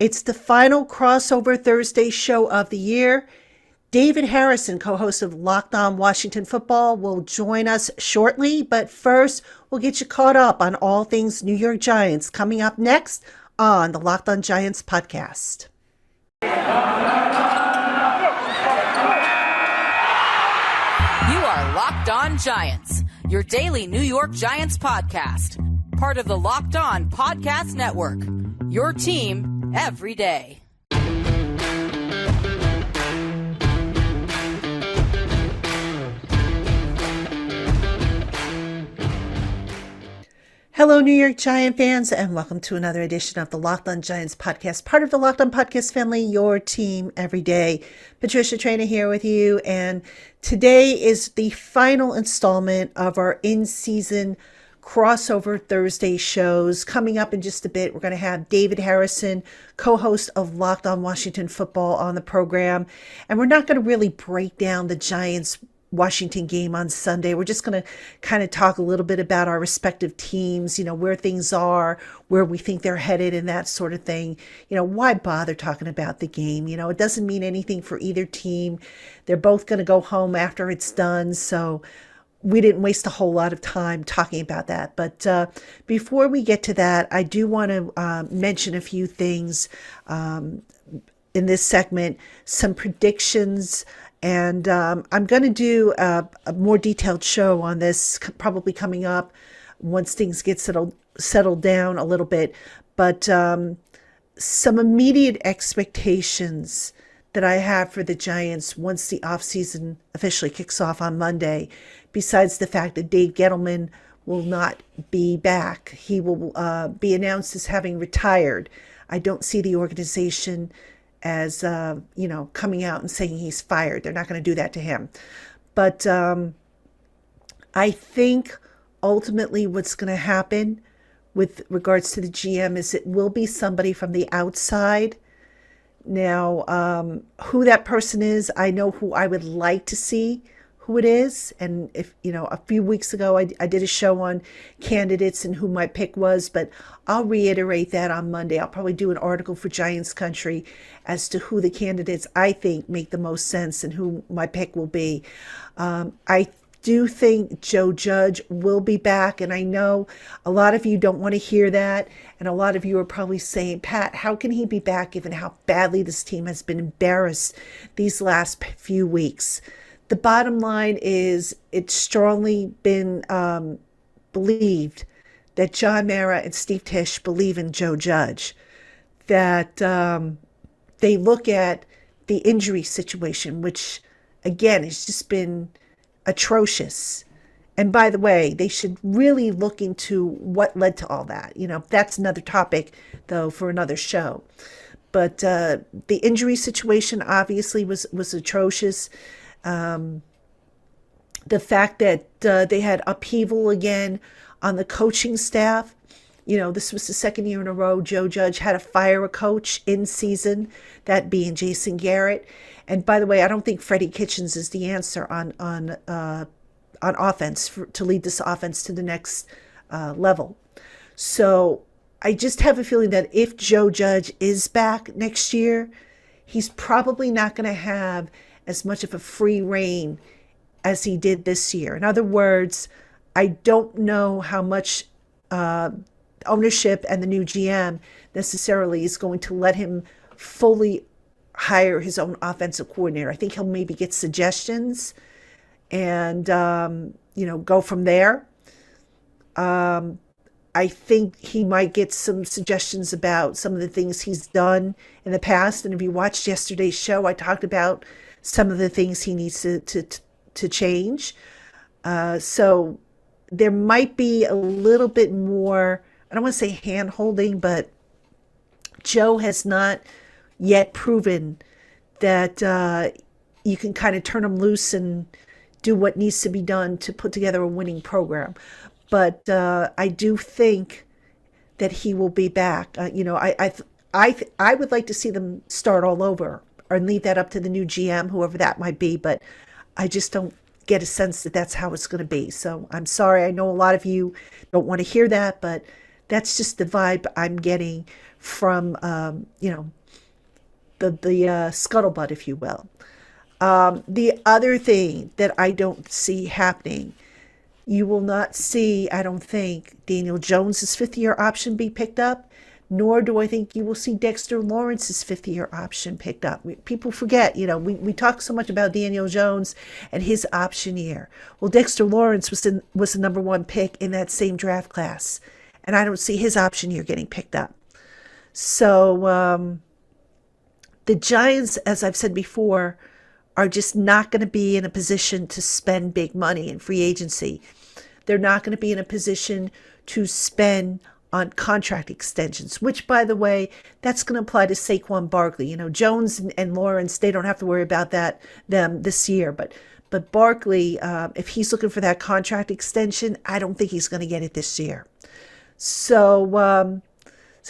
It's the final crossover Thursday show of the year. David Harrison, co-host of LockedOn Washington Football, will join us shortly. But first, we'll get you caught up on all things New York Giants coming up next on the Locked On Giants podcast. You are Locked On Giants, your daily New York Giants podcast. Part of the Locked On Podcast Network, your team every day. Hello, New York Giant fans, and welcome to another edition of the Locked On Giants podcast, part of the Locked On Podcast family, your team every day. Patricia Traina here with you, and today is the final installment of our in-season crossover Thursday shows. Coming up in just a bit, we're going to have David Harrison, co-host of Locked On Washington Football, on the program, and we're not going to really break down the Giants Washington game on Sunday. We're just going to kind of talk a little bit about our respective teams, where things are, where we think they're headed, and that sort of thing. Why bother talking about the game? It doesn't mean anything for either team. They're both going to go home after it's done. So we didn't waste a whole lot of time talking about that. But before we get to that, I do want to mention a few things in this segment, some predictions. And I'm going to do a more detailed show on this probably coming up once things get settled down a little bit. But some immediate expectations that I have for the Giants once the offseason officially kicks off on Monday, besides the fact that Dave Gettleman will not be back. He will be announced as having retired. I don't see the organization as, coming out and saying he's fired. They're not going to do that to him. But I think ultimately what's going to happen with regards to the GM is it will be somebody from the outside. Now, who that person is, I know who I would like to see who it is. And if, a few weeks ago, I did a show on candidates and who my pick was, but I'll reiterate that on Monday. I'll probably do an article for Giants Country as to who the candidates I think make the most sense and who my pick will be. I do think Joe Judge will be back, and I know a lot of you don't want to hear that, and a lot of you are probably saying, Pat, how can he be back given how badly this team has been embarrassed these last few weeks? The bottom line is it's strongly been believed that John Mara and Steve Tisch believe in Joe Judge, that they look at the injury situation, which, again, has just been atrocious. And by the way, they should really look into what led to all that. That's another topic, though, for another show. But the injury situation obviously was atrocious. The fact that they had upheaval again on the coaching staff. This was the second year in a row Joe Judge had to fire a coach in season, that being Jason Garrett. And by the way, I don't think Freddie Kitchens is the answer on offense to lead this offense to the next level. So I just have a feeling that if Joe Judge is back next year, he's probably not going to have as much of a free rein as he did this year. In other words, I don't know how much ownership and the new GM necessarily is going to let him fully hire his own offensive coordinator. I think he'll maybe get suggestions and, go from there. I think he might get some suggestions about some of the things he's done in the past. And if you watched yesterday's show, I talked about some of the things he needs to change. So there might be a little bit more, I don't want to say hand holding, but Joe has not yet proven that you can kind of turn him loose and do what needs to be done to put together a winning program. But I do think that he will be back. I would like to see them start all over or leave that up to the new GM, whoever that might be. But I just don't get a sense that that's how it's going to be. So I'm sorry. I know a lot of you don't want to hear that, but That's just the vibe I'm getting from, the scuttlebutt, if you will. The other thing that I don't see happening, you will not see, I don't think, Daniel Jones's fifth-year option be picked up, nor do I think you will see Dexter Lawrence's fifth-year option picked up. People forget, we talk so much about Daniel Jones and his option year. Well, Dexter Lawrence was the number one pick in that same draft class, and I don't see his option year getting picked up. So the Giants, as I've said before, are just not going to be in a position to spend big money in free agency. They're not going to be in a position to spend on contract extensions, which, by the way, that's going to apply to Saquon Barkley. Jones and Lawrence, they don't have to worry about them this year. But Barkley, if he's looking for that contract extension, I don't think he's going to get it this year. So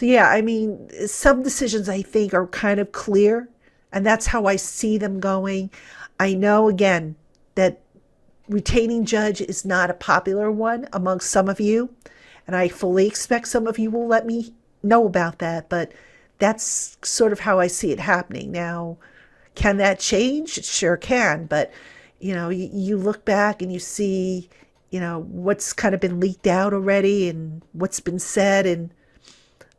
yeah, I mean, some decisions I think are kind of clear, and that's how I see them going. I know, again, that retaining Judge is not a popular one amongst some of you, and I fully expect some of you will let me know about that, but that's sort of how I see it happening. Now, can that change? It sure can, but, you look back and you see, what's kind of been leaked out already and what's been said, and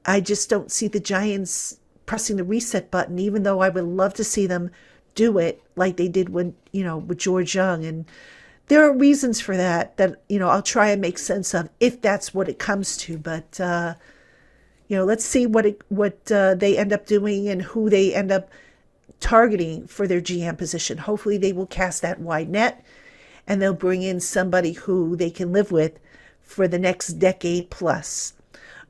I just don't see the Giants pressing the reset button, even though I would love to see them do it like they did when, with George Young. And there are reasons for that I'll try and make sense of if that's what it comes to. But, let's see what they end up doing and who they end up targeting for their GM position. Hopefully they will cast that wide net and they'll bring in somebody who they can live with for the next decade plus.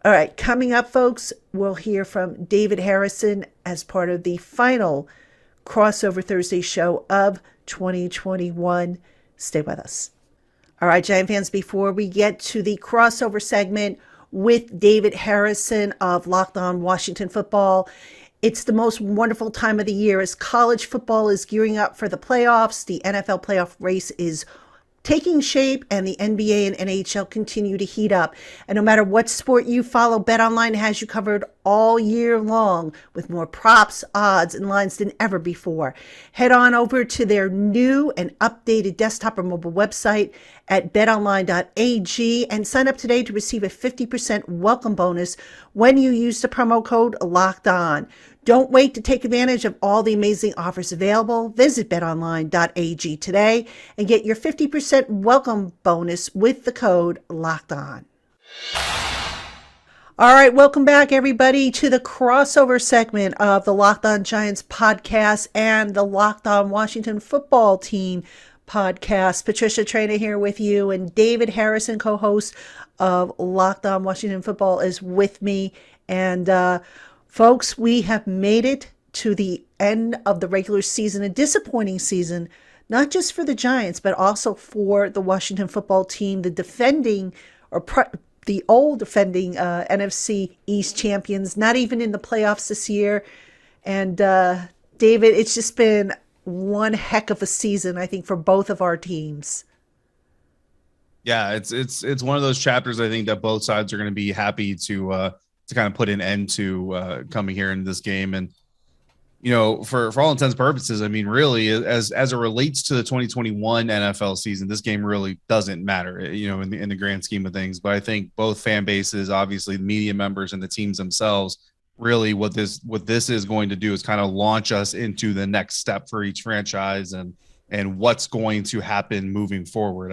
All right, coming up, folks, we'll hear from David Harrison as part of the final Crossover Thursday show of 2021. Stay with us. All right, Giant fans, before we get to the crossover segment with David Harrison of LockedOn Washington Football, it's the most wonderful time of the year as college football is gearing up for the playoffs. The NFL playoff race is taking shape, and the NBA and NHL continue to heat up. And no matter what sport you follow, BetOnline has you covered all year long with more props, odds, and lines than ever before. Head on over to their new and updated desktop or mobile website at betonline.ag and sign up today to receive a 50% welcome bonus when you use the promo code LOCKEDON. Don't wait to take advantage of all the amazing offers available. Visit betonline.ag today and get your 50% welcome bonus with the code LOCKEDON. All right, welcome back, everybody, to the crossover segment of the LockedOn Giants podcast and the LockedOn Washington Football Team podcast. Patricia Traina here with you, and David Harrison, co-host of LockedOn Washington Football, is with me. And folks, we have made it to the end of the regular season, a disappointing season, not just for the Giants, but also for the Washington Football Team, the defending the old defending NFC East champions, not even in the playoffs this year. And David, it's just been one heck of a season, I think, for both of our teams. Yeah, it's one of those chapters I think that both sides are going to be happy to kind of put an end to coming here into this game. And for all intents and purposes, I mean, really, as it relates to the 2021 NFL season, this game really doesn't matter, in the grand scheme of things. But I think both fan bases, obviously the media members and the teams themselves, really what this is going to do is kind of launch us into the next step for each franchise and what's going to happen moving forward.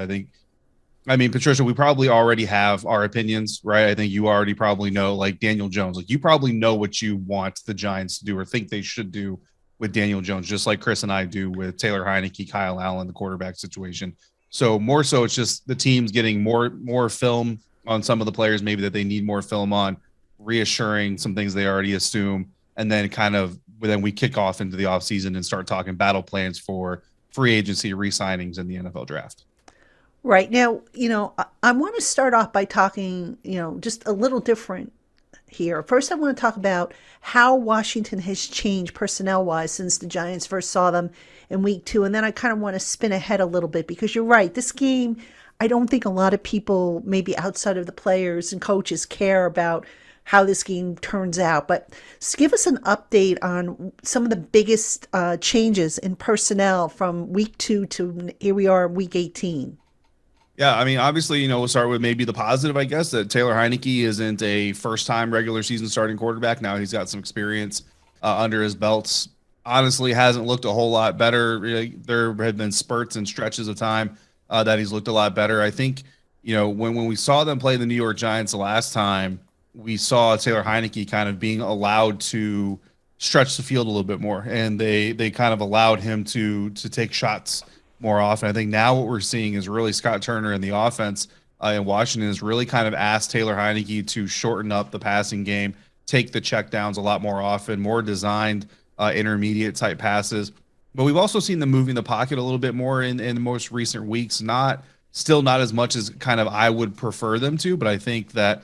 I mean, Patricia, we probably already have our opinions, right? I think you already probably know, like Daniel Jones, like you probably know what you want the Giants to do or think they should do with Daniel Jones, just like Chris and I do with Taylor Heineke, Kyle Allen, the quarterback situation. So more so it's just the teams getting more film on some of the players, maybe that they need more film on, reassuring some things they already assume. And then then we kick off into the offseason and start talking battle plans for free agency re-signings in the NFL draft. Right. Now, I want to start off by talking, just a little different here. First, I want to talk about how Washington has changed personnel-wise since the Giants first saw them in week 2. And then I kind of want to spin ahead a little bit because you're right. This game, I don't think a lot of people, maybe outside of the players and coaches, care about how this game turns out. But give us an update on some of the biggest changes in personnel from week 2 to here we are, week 18. Yeah, I mean, obviously, we'll start with maybe the positive, I guess, that Taylor Heineke isn't a first-time regular season starting quarterback. Now he's got some experience under his belts. Honestly, hasn't looked a whole lot better. Really, there have been spurts and stretches of time that he's looked a lot better. I think, when we saw them play the New York Giants the last time, we saw Taylor Heineke kind of being allowed to stretch the field a little bit more, and they kind of allowed him to take shots more often. I think now what we're seeing is really Scott Turner in the offense in Washington has really kind of asked Taylor Heineke to shorten up the passing game, take the checkdowns a lot more often, more designed intermediate type passes. But we've also seen them moving the pocket a little bit more in the most recent weeks. Still not as much as kind of I would prefer them to, but I think that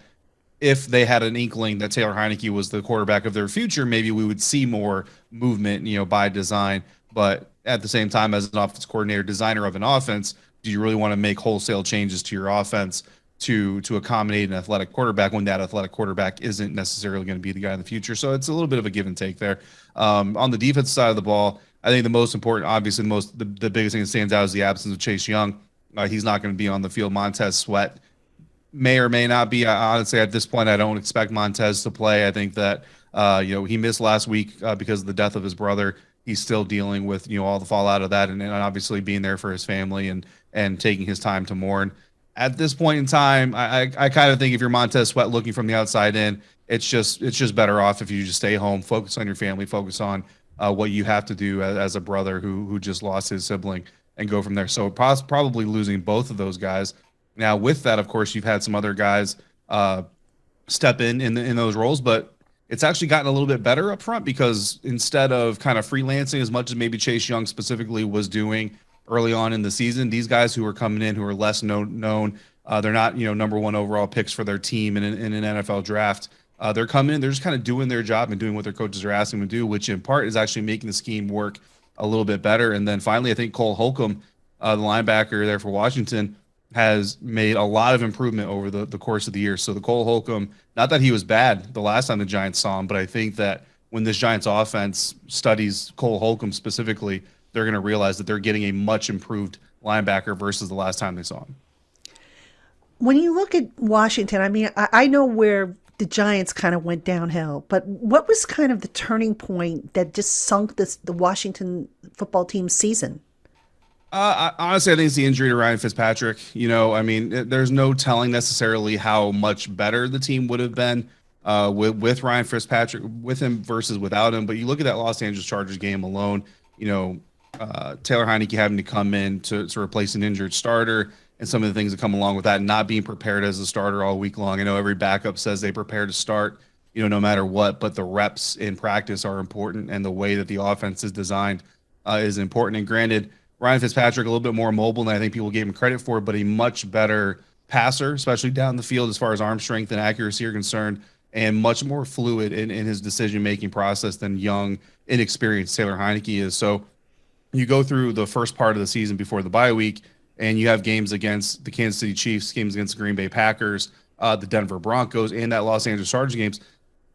if they had an inkling that Taylor Heineke was the quarterback of their future, maybe we would see more movement, by design. But at the same time, as an offense coordinator, designer of an offense, do you really want to make wholesale changes to your offense to accommodate an athletic quarterback when that athletic quarterback isn't necessarily going to be the guy in the future? So it's a little bit of a give and take there. On the defense side of the ball, I think the most important, obviously, the biggest thing that stands out is the absence of Chase Young. He's not going to be on the field. Montez Sweat may or may not be. Honestly, at this point, I don't expect Montez to play. I think that he missed last week because of the death of his brother. He's still dealing with all the fallout of that, and obviously being there for his family and taking his time to mourn. At this point in time, I kind of think if you're Montez Sweat looking from the outside in, it's just better off if you just stay home, focus on your family, focus on what you have to do as a brother who just lost his sibling, and go from there. So probably losing both of those guys. Now, with that, of course, you've had some other guys step in those roles, but it's actually gotten a little bit better up front because instead of kind of freelancing as much as maybe Chase Young specifically was doing early on in the season, these guys who are coming in who are less known, they're not number one overall picks for their team in an NFL draft. They're coming in, they're just kind of doing their job and doing what their coaches are asking them to do, which in part is actually making the scheme work a little bit better. And then finally, I think Cole Holcomb, the linebacker there for Washington, has made a lot of improvement over the course of the year. So the Cole Holcomb, not that he was bad the last time the Giants saw him, but I think that when this Giants offense studies Cole Holcomb specifically, they're going to realize that they're getting a much improved linebacker versus the last time they saw him. When you look at Washington, I mean, I know where the Giants kind of went downhill, but what was kind of the turning point that just sunk the Washington football team's season? Honestly, I think it's the injury to Ryan Fitzpatrick. There's no telling necessarily how much better the team would have been with Ryan Fitzpatrick, with him versus without him. But you look at that Los Angeles Chargers game alone, Taylor Heineke having to come in to replace an injured starter and some of the things that come along with that, not being prepared as a starter all week long. I know every backup says they prepare to start, no matter what, but the reps in practice are important, and the way that the offense is designed is important. And granted, Ryan Fitzpatrick a little bit more mobile than I think people gave him credit for, but a much better passer, especially down the field as far as arm strength and accuracy are concerned, and much more fluid in his decision-making process than young, inexperienced Taylor Heineke is. So you go through the first part of the season before the bye week, and you have games against the Kansas City Chiefs, games against the Green Bay Packers, the Denver Broncos, and that Los Angeles Chargers games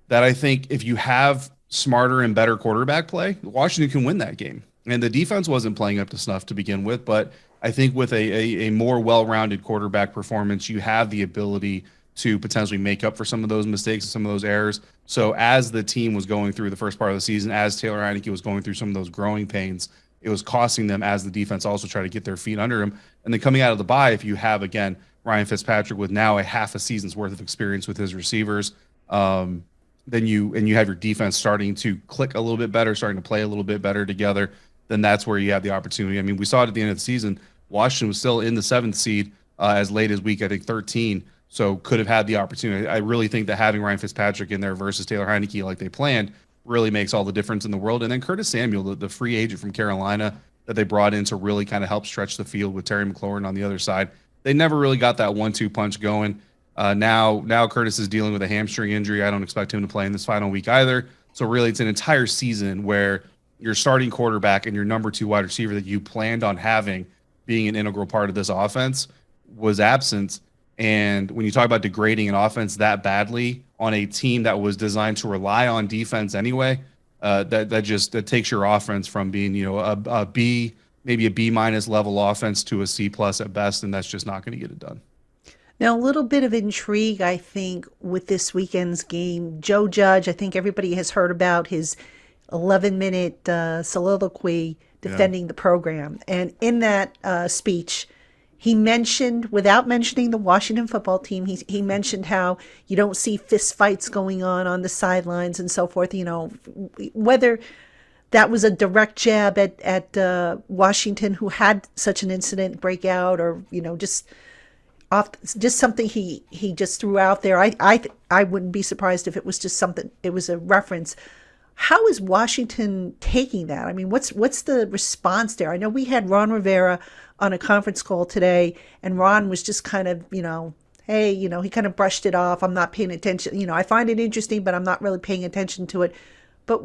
that I think if you have smarter and better quarterback play, Washington can win that game. And the defense wasn't playing up to snuff to begin with, but I think with a more well-rounded quarterback performance, you have the ability to potentially make up for some of those mistakes and some of those errors. So as the team was going through the first part of the season, as Taylor Heineke was going through some of those growing pains, it was costing them as the defense also tried to get their feet under him. And then coming out of the bye, if you have, again, Ryan Fitzpatrick with now a half a season's worth of experience with his receivers, then you have your defense starting to click a little bit better, starting to play a little bit better together, then that's where you have the opportunity. I mean, we saw it at the end of the season. Washington was still in the 7th seed as late as week, I think, 13, so could have had the opportunity. I really think that having Ryan Fitzpatrick in there versus Taylor Heineke like they planned really makes all the difference in the world. And then Curtis Samuel, the free agent from Carolina that they brought in to really kind of help stretch the field with Terry McLaurin on the other side, they never really got that 1-2 punch going. Now Curtis is dealing with a hamstring injury. I don't expect him to play in this final week either. So really it's an entire season where your starting quarterback and your number 2 wide receiver that you planned on having being an integral part of this offense was absent. And when you talk about degrading an offense that badly on a team that was designed to rely on defense anyway, that takes your offense from being, a B, maybe a B minus level offense to a C plus at best, and that's just not going to get it done. Now, a little bit of intrigue, I think, with this weekend's game. Joe Judge, I think everybody has heard about his 11-minute soliloquy defending the program. And in that speech, he mentioned, without mentioning the Washington Football Team, he mentioned how you don't see fist fights going on the sidelines and so forth. Whether that was a direct jab at Washington, who had such an incident break out, or just something he just threw out there. I wouldn't be surprised if it was just something. It was a reference. How is Washington taking that? I mean, what's the response there? I know we had Ron Rivera on a conference call today, and Ron was just kind of, hey, he kind of brushed it off. I'm not paying attention. I find it interesting, but I'm not really paying attention to it. But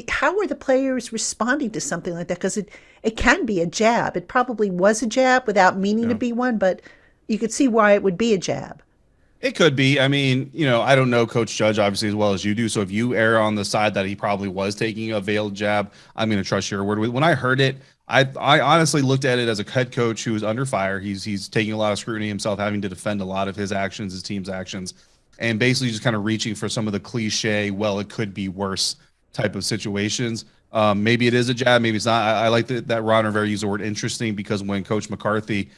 how are the players responding to something like that? Because it can be a jab. It probably was a jab without meaning to be one, but you could see why it would be a jab. It could be. I mean, I don't know Coach Judge obviously as well as you do. So if you err on the side that he probably was taking a veiled jab, I'm going to trust your word. When I heard it, I honestly looked at it as a head coach who is under fire. He's taking a lot of scrutiny himself, having to defend a lot of his actions, his team's actions, and basically just kind of reaching for some of the cliche, well, it could be worse type of situations. Maybe it is a jab, maybe it's not. I like that Ron Rivera used the word interesting, because when Coach McCarthy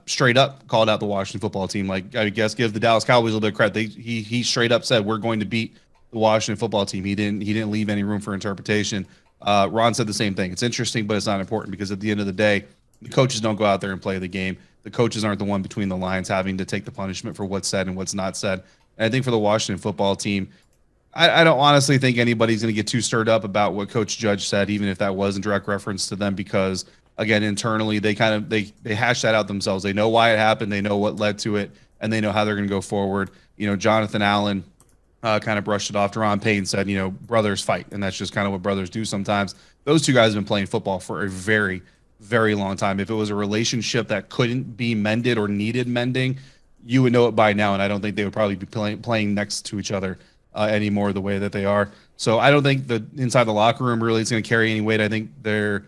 straight up called out the Washington Football Team, like, I guess give the Dallas Cowboys a little bit of credit. He straight up said, we're going to beat the Washington Football Team. He didn't leave any room for interpretation. Ron said the same thing. It's interesting, but it's not important, because at the end of the day, the coaches don't go out there and play the game. The coaches aren't the one between the lines having to take the punishment for what's said and what's not said. And I think for the Washington Football Team, I don't honestly think anybody's going to get too stirred up about what Coach Judge said, even if that was in direct reference to them, because again, internally, they hash that out themselves. They know why it happened. They know what led to it, and they know how they're going to go forward. Jonathan Allen kind of brushed it off. Deron Payne said, brothers fight, and that's just kind of what brothers do sometimes. Those two guys have been playing football for a very, very long time. If it was a relationship that couldn't be mended or needed mending, you would know it by now, and I don't think they would probably be playing next to each other anymore the way that they are. So I don't think the inside the locker room really is going to carry any weight. I think they're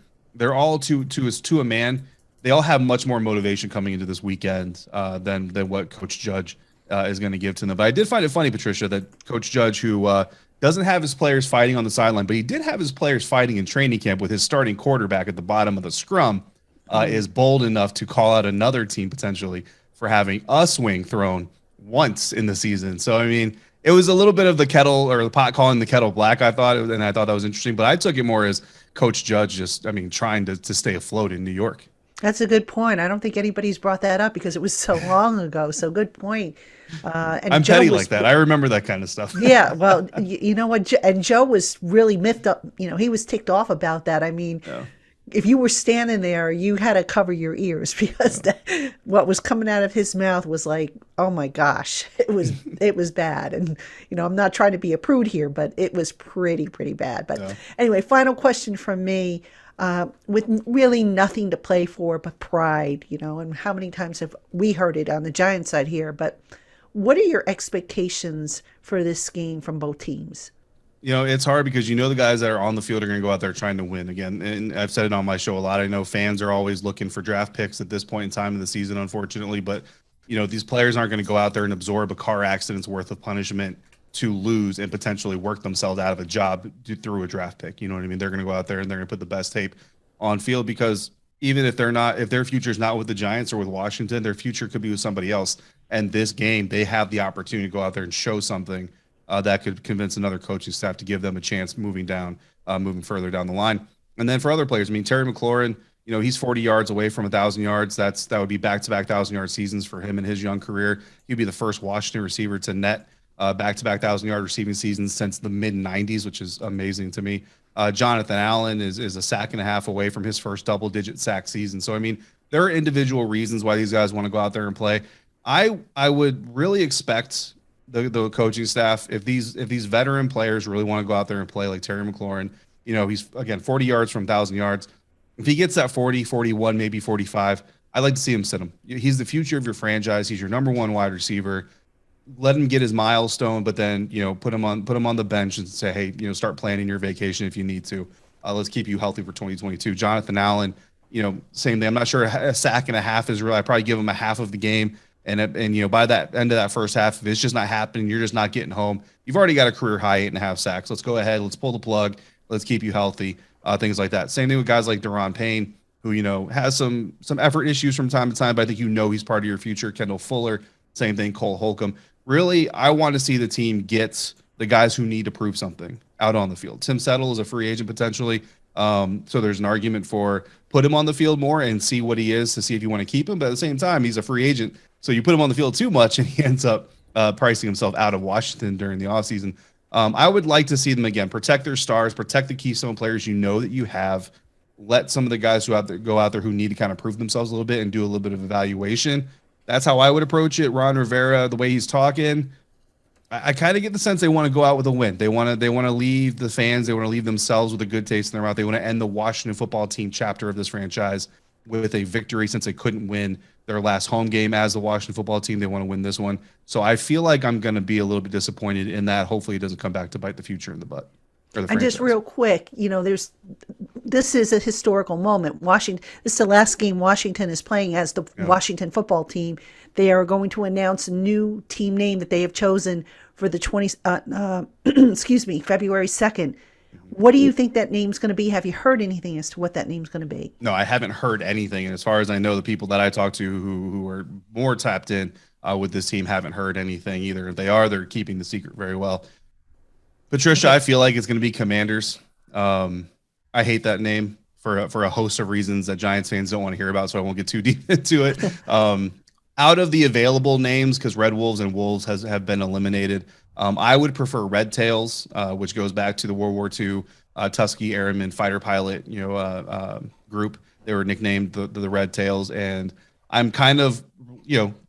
all to a man. They all have much more motivation coming into this weekend than what Coach Judge is going to give to them. But I did find it funny, Patricia, that Coach Judge, who doesn't have his players fighting on the sideline, but he did have his players fighting in training camp with his starting quarterback at the bottom of the scrum, is bold enough to call out another team potentially for having a swing thrown once in the season. So, I mean, it was a little bit of the kettle, or the pot calling the kettle black, I thought, and I thought that was interesting. But I took it more as Coach Judge trying to stay afloat in New York. That's a good point. I don't think anybody's brought that up because it was so long ago. So good point. And I'm petty like that. I remember that kind of stuff. Yeah, well, you know what? And Joe was really miffed up. He was ticked off about that. I mean, if you were standing there, you had to cover your ears, because what was coming out of his mouth was like, oh my gosh, it was bad. And, I'm not trying to be a prude here, but it was pretty bad. But anyway, final question from me. With really nothing to play for but pride, and how many times have we heard it on the Giants side here, but what are your expectations for this game from both teams? It's hard because the guys that are on the field are going to go out there trying to win again. And I've said it on my show a lot. I know fans are always looking for draft picks at this point in time in the season, unfortunately, but these players aren't going to go out there and absorb a car accident's worth of punishment to lose and potentially work themselves out of a job through a draft pick. You know what I mean? They're going to go out there and they're going to put the best tape on field, because even if their future's not with the Giants or with Washington, their future could be with somebody else. And this game, they have the opportunity to go out there and show something that could convince another coaching staff to give them a chance moving further down the line. And then for other players, Terry McLaurin, he's 40 yards away from 1,000 yards. That would be back-to-back 1,000-yard seasons for him in his young career. He'd be the first Washington receiver to net back-to-back 1,000-yard receiving seasons since the mid-'90s, which is amazing to me. Jonathan Allen is a sack and a half away from his first double-digit sack season. So, there are individual reasons why these guys want to go out there and play. I would really expect the coaching staff, if these veteran players really want to go out there and play like Terry McLaurin, he's, again, 40 yards from 1,000 yards. If he gets that 40, 41, maybe 45, I'd like to see him sit him. He's the future of your franchise. He's your number one wide receiver. Let him get his milestone, but then, put him on the bench and say, hey, start planning your vacation if you need to. Let's keep you healthy for 2022. Jonathan Allen, same thing. I'm not sure a sack and a half is real. I probably give him a half of the game. And by that end of that first half, if it's just not happening, you're just not getting home. You've already got a career high 8.5 sacks. Let's go ahead. Let's pull the plug. Let's keep you healthy. Things like that. Same thing with guys like Daron Payne, who, has some effort issues from time to time, but I think he's part of your future. Kendall Fuller, same thing. Cole Holcomb. Really, I want to see the team get the guys who need to prove something out on the field. Tim Settle is a free agent potentially. So there's an argument for put him on the field more and see what he is to see if you want to keep him. But at the same time, he's a free agent. So you put him on the field too much and he ends up pricing himself out of Washington during the offseason. I would like to see them, again, protect their stars, protect the keystone players that you have. Let some of the guys who go out there who need to kind of prove themselves a little bit and do a little bit of evaluation. That's how I would approach it. Ron Rivera, the way he's talking, I kind of get the sense they want to go out with a win. They want to leave the fans. They want to leave themselves with a good taste in their mouth. They want to end the Washington Football Team chapter of this franchise with a victory, since they couldn't win their last home game as the Washington Football Team. They want to win this one. So I feel like I'm going to be a little bit disappointed in that. Hopefully it doesn't come back to bite the future in the butt. And just real quick, this is a historical moment. This is the last game Washington is playing as the Washington Football Team. They are going to announce a new team name that they have chosen for the February 2nd. What do you think that name's going to be? Have you heard anything as to what that name's going to be? No, I haven't heard anything. And as far as I know, the people that I talk to who are more tapped in with this team haven't heard anything either. If they're keeping the secret very well. Patricia, I feel like it's going to be Commanders. I hate that name for a host of reasons that Giants fans don't want to hear about, so I won't get too deep into it. Out of the available names, because Red Wolves and Wolves have been eliminated, I would prefer Red Tails, which goes back to the World War II Tuskegee Airmen fighter pilot group. They were nicknamed the Red Tails, and I'm kind of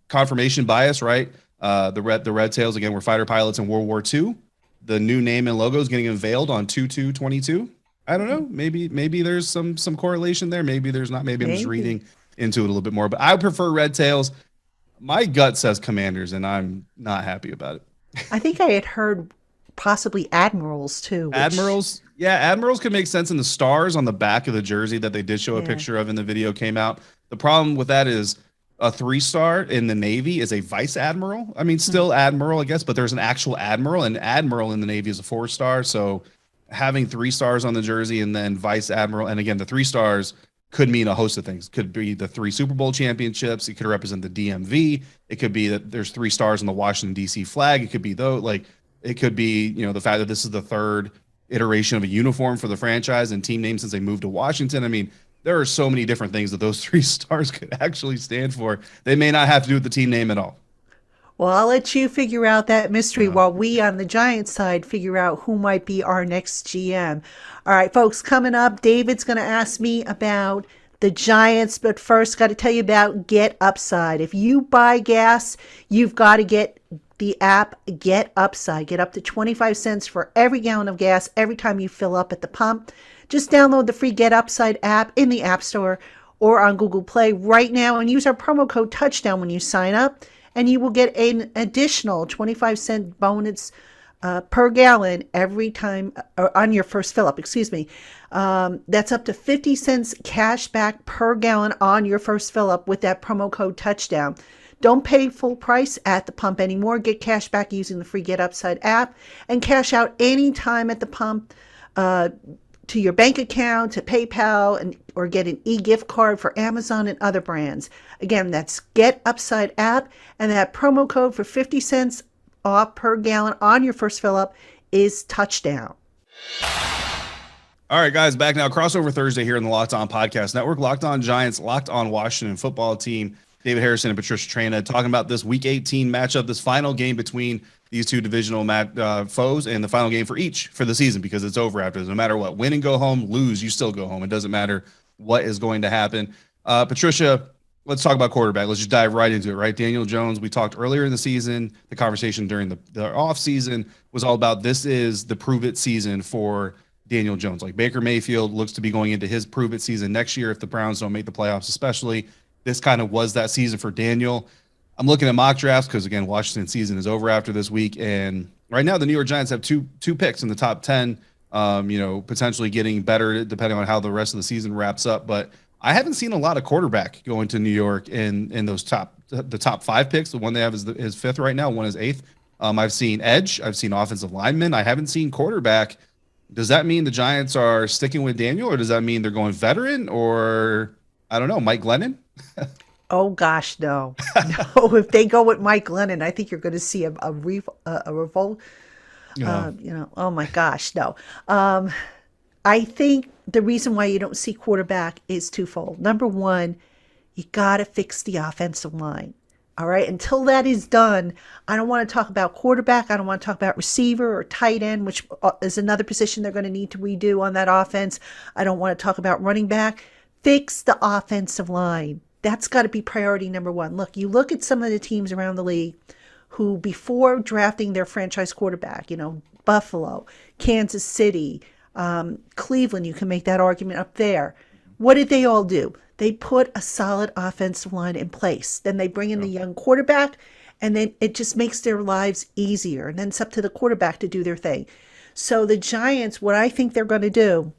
confirmation bias, right? The Red Tails again were fighter pilots in World War II. The new name and logo is getting unveiled on 2/2/22. I don't know. Maybe there's some correlation there. Maybe there's not. Maybe I'm just reading into it a little bit more. But I prefer Red Tails. My gut says Commanders, and I'm not happy about it. I think I had heard possibly Admirals too. Admirals? Yeah, Admirals could make sense in the stars on the back of the jersey that they did show a picture of in the video came out. The problem with that is a 3-star in the Navy is a vice admiral. I mean, still admiral, I guess, but there's an actual admiral, and admiral in the Navy is a 4-star. So having 3 stars on the jersey and then vice admiral, and again, the 3 stars could mean a host of things. Could be the 3 Super Bowl championships. It could represent the DMV. It could be that there's 3 stars on the Washington D.C. flag. It could be it could be the fact that this is the 3rd iteration of a uniform for the franchise and team name since they moved to Washington. I mean, there are so many different things that those 3 stars could actually stand for. They may not have to do with the team name at all. Well, I'll let you figure out that mystery while we on the Giants side figure out who might be our next GM. All right, folks, coming up, David's going to ask me about the Giants, but first, got to tell you about Get Upside. If you buy gas, you've got to get the app Get Upside. Get up to 25 cents for every gallon of gas every time you fill up at the pump. Just download the free Get Upside app in the App Store or on Google Play right now and use our promo code Touchdown when you sign up, and you will get an additional 25-cent bonus per gallon every time on your first fill up. That's up to 50 cents cash back per gallon on your first fill up with that promo code Touchdown. Don't pay full price at the pump anymore. Get cash back using the free Get Upside app and cash out anytime at the pump to your bank account, to PayPal, or get an e-gift card for Amazon and other brands. Again, that's Get Upside app, and that promo code for 50 cents off per gallon on your first fill up is Touchdown. All right, guys, back now. Crossover Thursday here in the Locked On Podcast Network. Locked On Giants, Locked On Washington Football Team. David Harrison and Patricia Traina talking about this Week 18 matchup, this final game between these two divisional foes, and the final game for each for the season, because it's over after this. No matter what, win and go home, lose, you still go home. It doesn't matter what is going to happen. Patricia, let's talk about quarterback. Let's just dive right into it, right? Daniel Jones, we talked earlier in the season. The conversation during the off season was all about this is the prove it season for Daniel Jones. Like Baker Mayfield looks to be going into his prove it season next year if the Browns don't make the playoffs, especially. this kind of was that season for Daniel. I'm looking at mock drafts because, again, Washington season is over after this week. And right now, the New York Giants have two picks in the top 10, potentially getting better depending on how the rest of the season wraps up. But I haven't seen a lot of quarterback going to New York in those the top 5 picks. The one they have is 5th right now. One is 8th. I've seen edge. I've seen offensive lineman. I haven't seen quarterback. Does that mean the Giants are sticking with Daniel, or does that mean they're going veteran, or I don't know, Mike Glennon? Oh gosh, no, no. If they go with Mike Glennon, I think you're going to see a revolt. Oh my gosh, no. I think the reason why you don't see quarterback is twofold. Number one, you got to fix the offensive line. All right. Until that is done, I don't want to talk about quarterback. I don't want to talk about receiver or tight end, which is another position they're going to need to redo on that offense. I don't want to talk about running back. Fix the offensive line. That's got to be priority number one. Look, you look at some of the teams around the league who, before drafting their franchise quarterback, Buffalo, Kansas City, Cleveland, you can make that argument up there. What did they all do? They put a solid offensive line in place. Then they bring in the young quarterback, and then it just makes their lives easier. And then it's up to the quarterback to do their thing. So the Giants, what I think they're going to do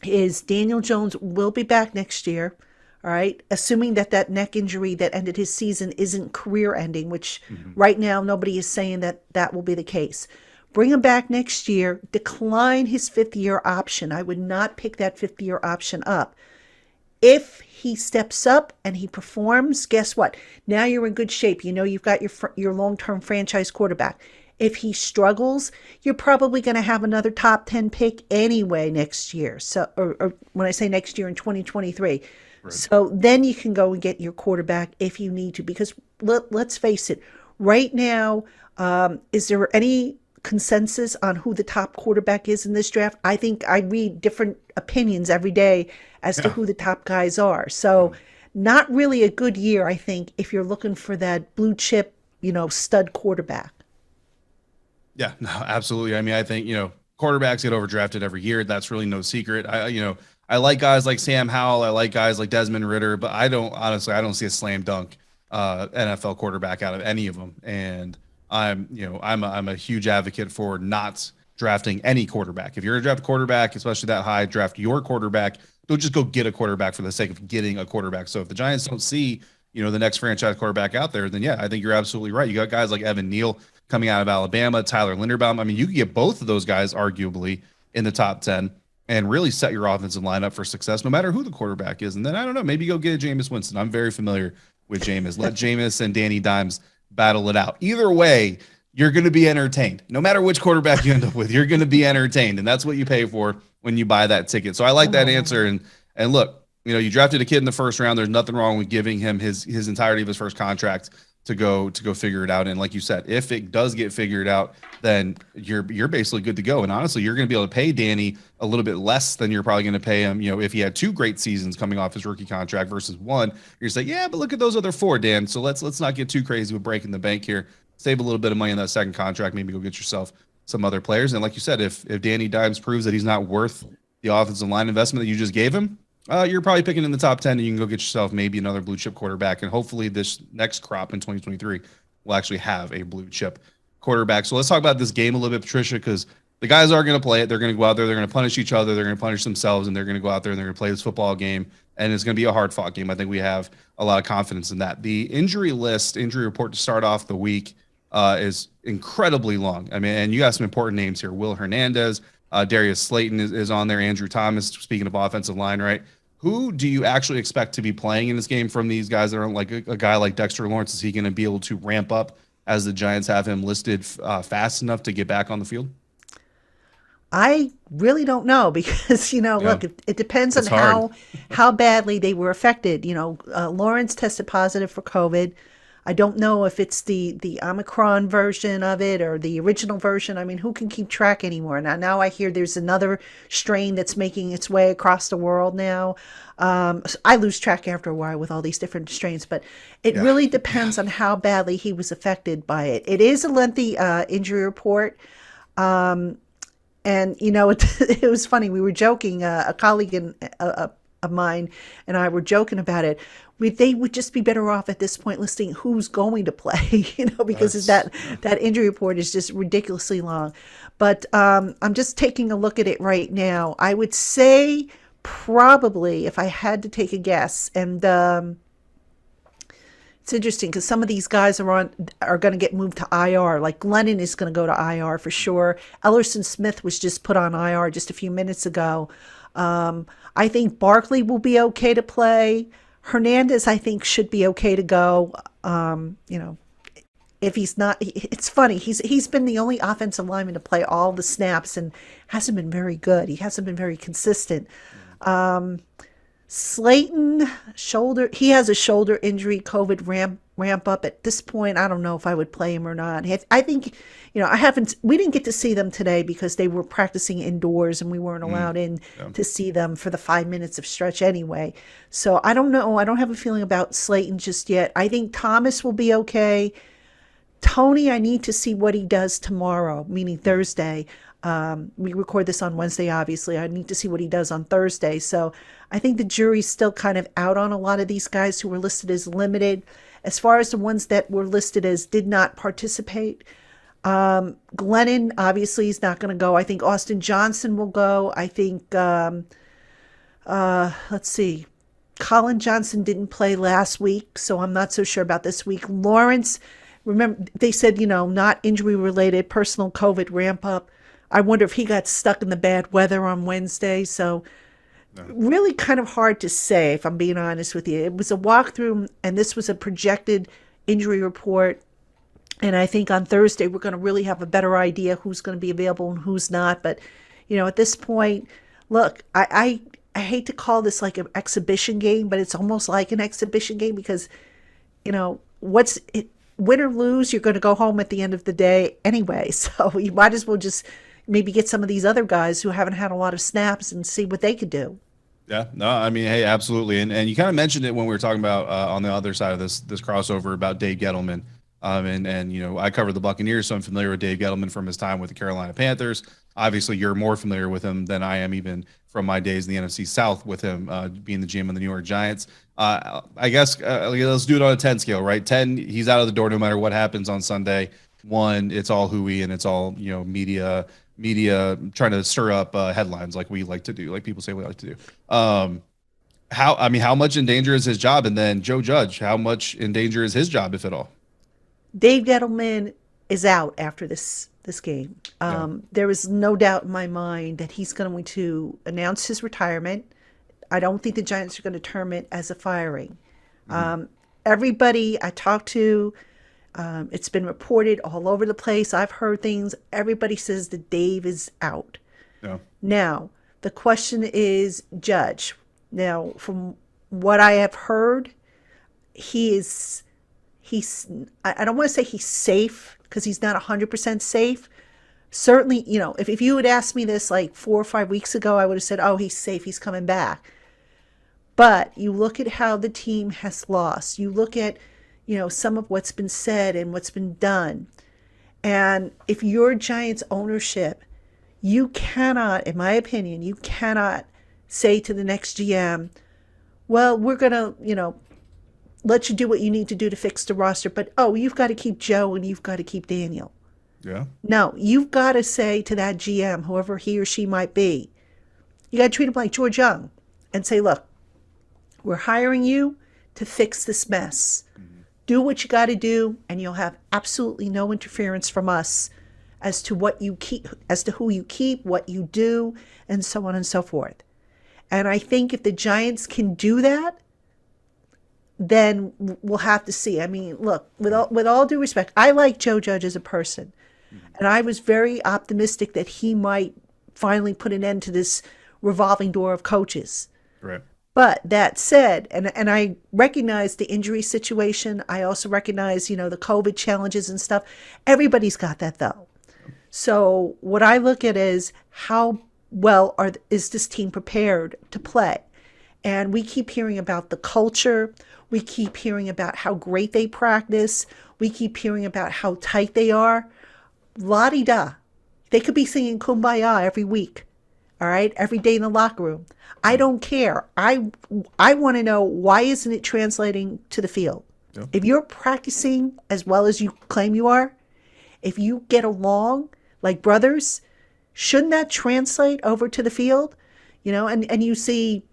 is Daniel Jones will be back next year. All right. Assuming that neck injury that ended his season isn't career ending, which right now nobody is saying that will be the case. Bring him back next year, decline his 5th-year option. I would not pick that 5th-year option up. If he steps up and he performs, guess what? Now you're in good shape. You've got your long-term franchise quarterback. If he struggles, you're probably going to have another top 10 pick anyway next year. So, or when I say next year, in 2023. Right. So then you can go and get your quarterback if you need to, because let's face it, right now, is there any consensus on who the top quarterback is in this draft? I think I read different opinions every day as to who the top guys are. So not really a good year, I think, if you're looking for that blue chip, stud quarterback. Yeah, no, absolutely. I mean, I think, quarterbacks get overdrafted every year. That's really no secret. I like guys like Sam Howell. I like guys like Desmond Ridder, but I don't see a slam dunk NFL quarterback out of any of them. And I'm a huge advocate for not drafting any quarterback. If you're going to draft a quarterback, especially that high, draft your quarterback. Don't just go get a quarterback for the sake of getting a quarterback. So if the Giants don't see, the next franchise quarterback out there, then yeah, I think you're absolutely right. You got guys like Evan Neal coming out of Alabama, Tyler Linderbaum. I mean, you can get both of those guys arguably in the top 10 and really set your offensive line up for success, no matter who the quarterback is. And then, I don't know, maybe go get a Jameis Winston. I'm very familiar with Jameis. Let Jameis and Danny Dimes battle it out. Either way, you're going to be entertained. No matter which quarterback you end up with, you're going to be entertained. And that's what you pay for when you buy that ticket. So I like that answer. And look, you drafted a kid in the first round. There's nothing wrong with giving him his entirety of his first contract to go figure it out. And like you said, if it does get figured out, then you're basically good to go. And honestly, you're going to be able to pay Danny a little bit less than you're probably going to pay him, if he had 2 great seasons coming off his rookie contract versus 1. You're saying, yeah, but look at those other 4, Dan. So let's not get too crazy with breaking the bank here. Save a little bit of money in that second contract. Maybe go get yourself some other players. And like you said, if Danny Dimes proves that he's not worth the offensive line investment that you just gave him, you're probably picking in the top 10, and you can go get yourself maybe another blue chip quarterback. And hopefully this next crop in 2023 will actually have a blue chip quarterback. So let's talk about this game a little bit, Patricia, because the guys are going to play it. They're going to go out there. They're going to punish each other. They're going to punish themselves, and they're going to go out there and they're going to play this football game. And it's going to be a hard-fought game. I think we have a lot of confidence in that. The injury report to start off the week is incredibly long. I mean, and you got some important names here. Will Hernandez, Darius Slayton is on there. Andrew Thomas, speaking of offensive line, right? Who do you actually expect to be playing in this game from these guys that aren't like a guy like Dexter Lawrence? Is he going to be able to ramp up as the Giants have him listed fast enough to get back on the field? I really don't know because, look, it depends on how badly they were affected. Lawrence tested positive for COVID. I don't know if it's the Omicron version of it or the original version. I mean, who can keep track anymore? Now I hear there's another strain that's making its way across the world now. I lose track after a while with all these different strains, but it really depends on how badly he was affected by it. It is a lengthy injury report. And, it was funny. We were joking, a colleague of mine and I were joking about it. they would just be better off at this point listing who's going to play, because that injury report is just ridiculously long. But I'm just taking a look at it right now. I would say probably, if I had to take a guess, and it's interesting because some of these guys are going to get moved to IR. Like Glennon is going to go to IR for sure. Ellerson Smith was just put on IR just a few minutes ago. I think Barkley will be okay to play. Hernandez, I think, should be okay to go. If he's not, it's funny. He's been the only offensive lineman to play all the snaps and hasn't been very good. He hasn't been very consistent. Slayton, he has a shoulder injury, COVID ramp up. At this point, I don't know if I would play him or not. I think, we didn't get to see them today because they were practicing indoors and we weren't allowed in to see them for the 5 minutes of stretch anyway. So I don't know. I don't have a feeling about Slayton just yet. I think Thomas will be okay. Tony, I need to see what he does tomorrow, meaning Thursday. We record this on Wednesday, obviously. I need to see what he does on Thursday. So I think the jury's still kind of out on a lot of these guys who were listed as limited. As far as the ones that were listed as did not participate, Glennon obviously is not going to go. I think Austin Johnson will go. I think, let's see, Colin Johnson didn't play last week, so I'm not so sure about this week. Lawrence, remember, they said, not injury related, personal COVID ramp up. I wonder if he got stuck in the bad weather on Wednesday. So really kind of hard to say, if I'm being honest with you. It was a walkthrough, and this was a projected injury report. And I think on Thursday, we're going to really have a better idea who's going to be available and who's not. But, at this point, look, I hate to call this like an exhibition game, but it's almost like an exhibition game because, win or lose, you're going to go home at the end of the day anyway. So you might as well just maybe get some of these other guys who haven't had a lot of snaps and see what they could do. Yeah, no, I mean, hey, absolutely. And you kind of mentioned it when we were talking about on the other side of this crossover about Dave Gettleman. And I covered the Buccaneers, so I'm familiar with Dave Gettleman from his time with the Carolina Panthers. Obviously, you're more familiar with him than I am, even from my days in the NFC South with him being the GM of the New York Giants. I guess let's do it on a 10 scale, right? 10, he's out of the door no matter what happens on Sunday. 1, it's all hooey and it's all media trying to stir up headlines like we like to do, like people say we like to do. How much in danger is his job? And then Joe Judge, how much in danger is his job, if at all? Dave Gettleman is out after this game. There is no doubt in my mind that he's going to announce his retirement. I don't think the Giants are going to term it as a firing. Everybody I talked to, it's been reported all over the place. I've heard things. Everybody says that Dave is out. Yeah. Now, the question is Judge. Now, from what I have heard, he's I don't want to say he's safe because he's not 100% safe. Certainly, if you had asked me this like 4 or 5 weeks ago, I would have said, oh, he's safe. He's coming back. But you look at how the team has lost. You look at, some of what's been said and what's been done. And if you're Giants ownership, you cannot, in my opinion, you cannot say to the next GM, well, we're going to, let you do what you need to do to fix the roster. But, you've got to keep Joe and you've got to keep Daniel. Yeah. No, you've got to say to that GM, whoever he or she might be, you got to treat him like George Young and say, look, we're hiring you to fix this mess. Do what you got to do, and you'll have absolutely no interference from us as to what you keep, as to who you keep, what you do, and so on and so forth. And I think if the Giants can do that, then we'll have to see. I mean, look, with all due respect, I like Joe Judge as a person, and I was very optimistic that he might finally put an end to this revolving door of coaches. Right. But that said, and I recognize the injury situation. I also recognize, the COVID challenges and stuff. Everybody's got that, though. So what I look at is how well is this team prepared to play? And we keep hearing about the culture. We keep hearing about how great they practice. We keep hearing about how tight they are. La-di-da. They could be singing Kumbaya every week. All right. Every day in the locker room. I don't care. I want to know, why isn't it translating to the field? Yeah. If you're practicing as well as you claim you are, if you get along like brothers, shouldn't that translate over to the field? And you see,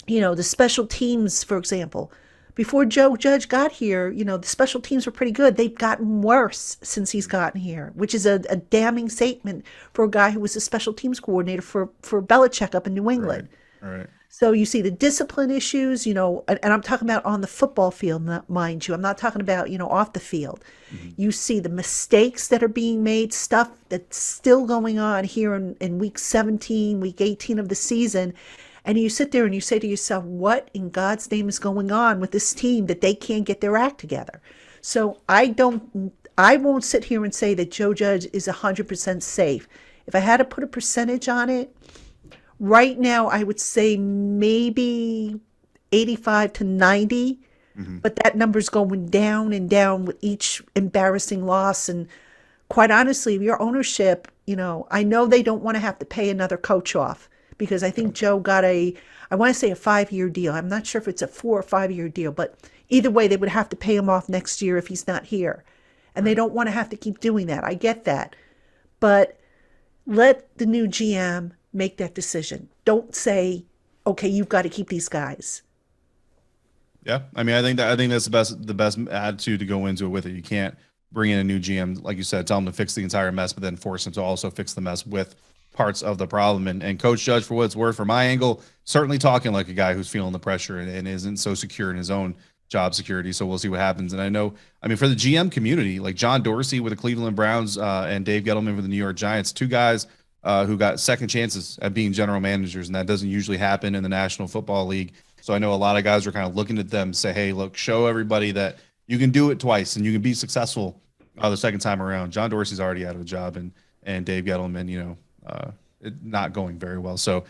the special teams, for example. Before Joe Judge got here, the special teams were pretty good. They've gotten worse since he's gotten here, which is a damning statement for a guy who was a special teams coordinator for Belichick up in New England. Right. So you see the discipline issues, and I'm talking about on the football field, mind you. I'm not talking about, off the field. Mm-hmm. You see the mistakes that are being made, stuff that's still going on here in week 17, week 18 of the season. And you sit there and you say to yourself, what in God's name is going on with this team that they can't get their act together? So I won't sit here and say that Joe Judge is 100% safe. If I had to put a percentage on it, right now I would say maybe 85 to 90, but that number's going down and down with each embarrassing loss. And quite honestly, your ownership, I know they don't want to have to pay another coach off, because I think Joe got I want to say a 5-year deal. I'm not sure if it's a 4 or 5-year deal, but either way, they would have to pay him off next year if he's not here. And they don't want to have to keep doing that. I get that. But let the new GM make that decision. Don't say, okay, you've got to keep these guys. Yeah. I mean, I think that's the best attitude to go into it with it. You can't bring in a new GM, like you said, tell him to fix the entire mess, but then force him to also fix the mess with parts of the problem. And Coach Judge, for what it's worth, from my angle, certainly talking like a guy who's feeling the pressure and isn't so secure in his own job security. So we'll see what happens. And I mean, for the GM community, like John Dorsey with the Cleveland Browns and Dave Gettleman with the New York Giants, two guys who got second chances at being general managers, and that doesn't usually happen in the National Football League. So I know a lot of guys are kind of looking at them, say, hey, look, show everybody that you can do it twice and you can be successful the second time around. John Dorsey's already out of a job, and Dave Gettleman, not going very well. So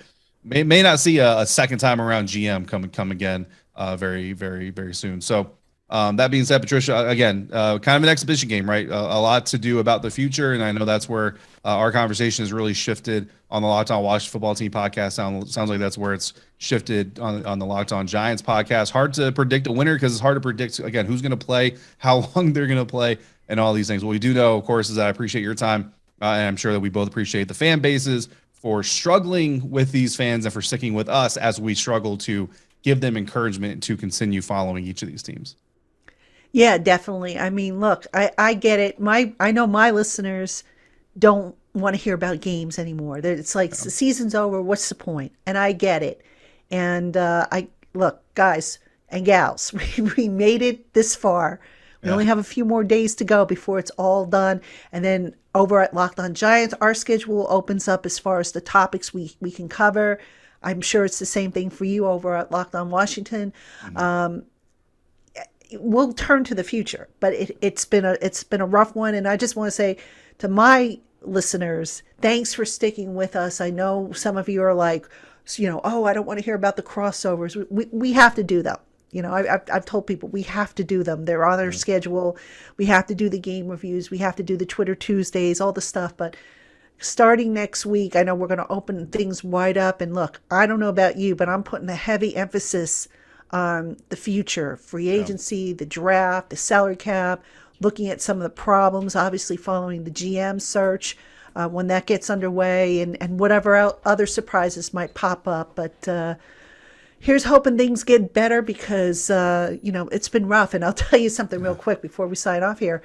may not see a second time around GM come again very, very, very soon. So that being said, Patricia, again, kind of an exhibition game, right? A lot to do about the future. And I know that's where our conversation has really shifted on the LockedOn Washington Football Team podcast. Sounds like that's where it's shifted on the LockedOn Giants podcast. Hard to predict a winner because it's hard to predict, again, who's going to play, how long they're going to play, and all these things. What we do know, of course, is that I appreciate your time. And I'm sure that we both appreciate the fan bases for struggling with these fans and for sticking with us as we struggle to give them encouragement to continue following each of these teams. Yeah, definitely. I mean, look, I get it. I know my listeners don't want to hear about games anymore. It's like the season's over. What's the point? And I get it. And look, guys and gals, we made it this far. We only have a few more days to go before it's all done. And then over at Locked On Giants, our schedule opens up as far as the topics we can cover. I'm sure it's the same thing for you over at Locked On Washington. Mm-hmm. We'll turn to the future, but it's been a rough one. And I just want to say to my listeners, thanks for sticking with us. I know some of you are like, oh, I don't want to hear about the crossovers. We have to do them. I've told people we have to do them. They're on our schedule. We have to do the game reviews. We have to do the Twitter Tuesdays, all the stuff. But starting next week, I know we're going to open things wide up. And look, I don't know about you, but I'm putting a heavy emphasis on the future, free agency, the draft, the salary cap, looking at some of the problems, obviously following the GM search when that gets underway, and whatever other surprises might pop up. But here's hoping things get better because, it's been rough. And I'll tell you something real quick before we sign off here.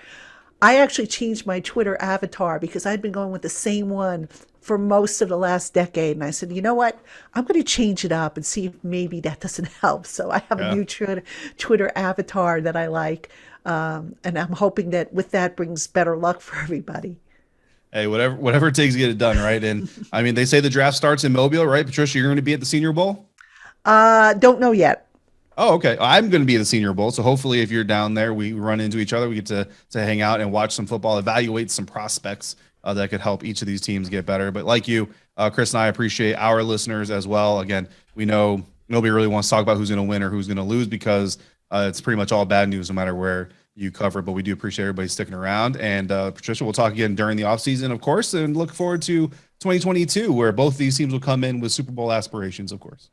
I actually changed my Twitter avatar because I'd been going with the same one for most of the last decade. And I said, you know what? I'm going to change it up and see if maybe that doesn't help. So I have a new Twitter avatar that I like. And I'm hoping that with that brings better luck for everybody. Hey, whatever it takes to get it done, right? And I mean, they say the draft starts in Mobile, right? Patricia, you're going to be at the Senior Bowl? Don't know yet. Oh, okay. I'm going to be at the Senior Bowl. So hopefully if you're down there, we run into each other. We get to hang out and watch some football, evaluate some prospects that could help each of these teams get better. But like you, Chris and I appreciate our listeners as well. Again, we know nobody really wants to talk about who's going to win or who's going to lose because it's pretty much all bad news no matter where you cover. But we do appreciate everybody sticking around. And Patricia, we'll talk again during the offseason, of course, and look forward to 2022, where both these teams will come in with Super Bowl aspirations, of course.